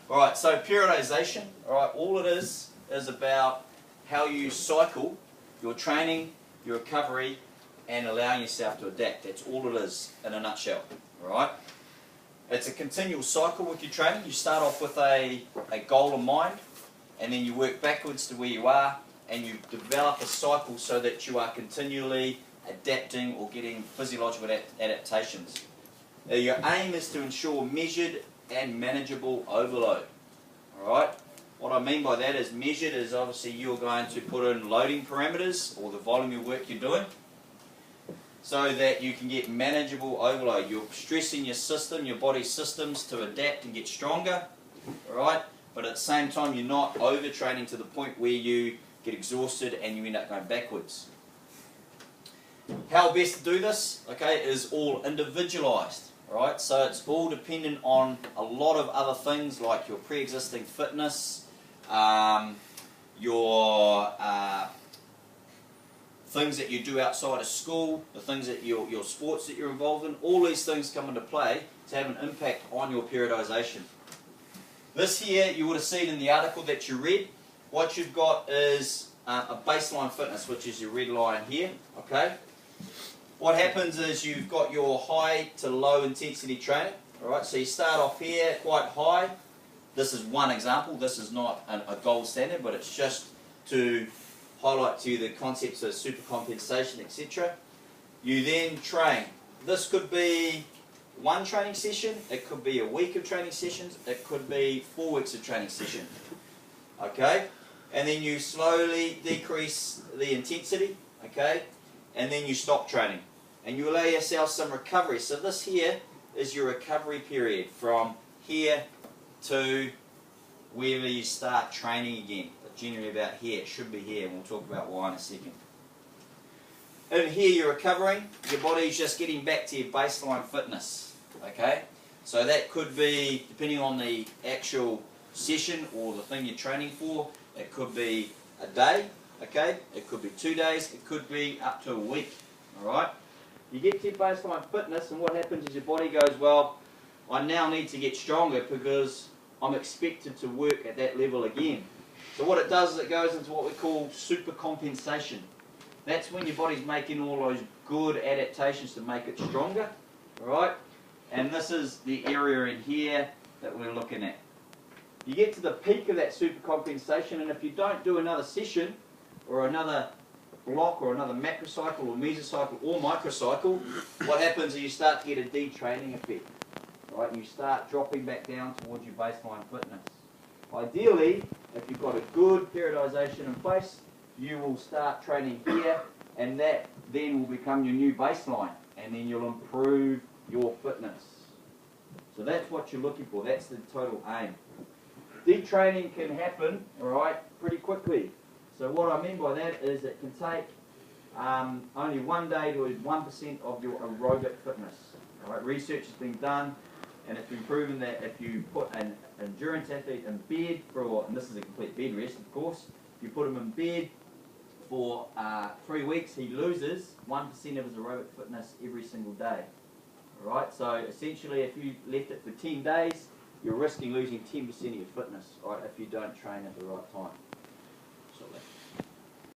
Alright, so periodisation, alright, all it is about how you cycle your training, your recovery, and allowing yourself to adapt. That's all it is in a nutshell. Alright? It's a continual cycle with your training. You start off with a goal in mind, and then you work backwards to where you are, and you develop a cycle so that you are continually adapting or getting physiological adaptations. Your aim is to ensure measured and manageable overload. Alright? What I mean by that is measured is obviously you're going to put in loading parameters or the volume of work you're doing so that you can get manageable overload. You're stressing your system, your body's systems to adapt and get stronger. Alright? But at the same time you're not overtraining to the point where you get exhausted and you end up going backwards. How best to do this, okay, is all individualised. Alright, so it's all dependent on a lot of other things like your pre-existing fitness, your things that you do outside of school, the things that your sports that you're involved in. All these things come into play to have an impact on your periodisation. This here you would have seen in the article that you read. What you've got is a baseline fitness, which is your red line here. Okay. What happens is you've got your high to low intensity training. Alright, so you start off here quite high. This is one example. This is not a gold standard, but it's just to highlight to you the concepts of supercompensation, etc. You then train. This could be one training session, it could be a week of training sessions, it could be 4 weeks of training session. Okay? And then you slowly decrease the intensity, okay? And then you stop training. And you allow yourself some recovery. So this here is your recovery period from here to wherever you start training again. But generally about here, it should be here, and we'll talk about why in a second. In here you're recovering, your body's just getting back to your baseline fitness. Okay? So that could be, depending on the actual session or the thing you're training for, it could be a day, okay? It could be 2 days, it could be up to a week. Alright? You get to your baseline fitness, and what happens is your body goes, well, I now need to get stronger because I'm expected to work at that level again. So what it does is it goes into what we call supercompensation. That's when your body's making all those good adaptations to make it stronger. Alright? And this is the area in here that we're looking at. You get to the peak of that supercompensation, and if you don't do another session or another block or another macrocycle or mesocycle or microcycle, what happens is you start to get a detraining effect. Right? You start dropping back down towards your baseline fitness. Ideally, if you've got a good periodisation in place, you will start training here, and that then will become your new baseline, and then you'll improve your fitness. So that's what you're looking for. That's the total aim. Detraining can happen, alright, pretty quickly. So what I mean by that is it can take only 1 day to 1% of your aerobic fitness. Alright, research has been done, and it's been proven that if you put an endurance athlete in bed for, and this is a complete bed rest of course, if you put him in bed for 3 weeks, he loses 1% of his aerobic fitness every single day. Alright, so essentially if you left it for 10 days, you're risking losing 10% of your fitness, right, if you don't train at the right time. So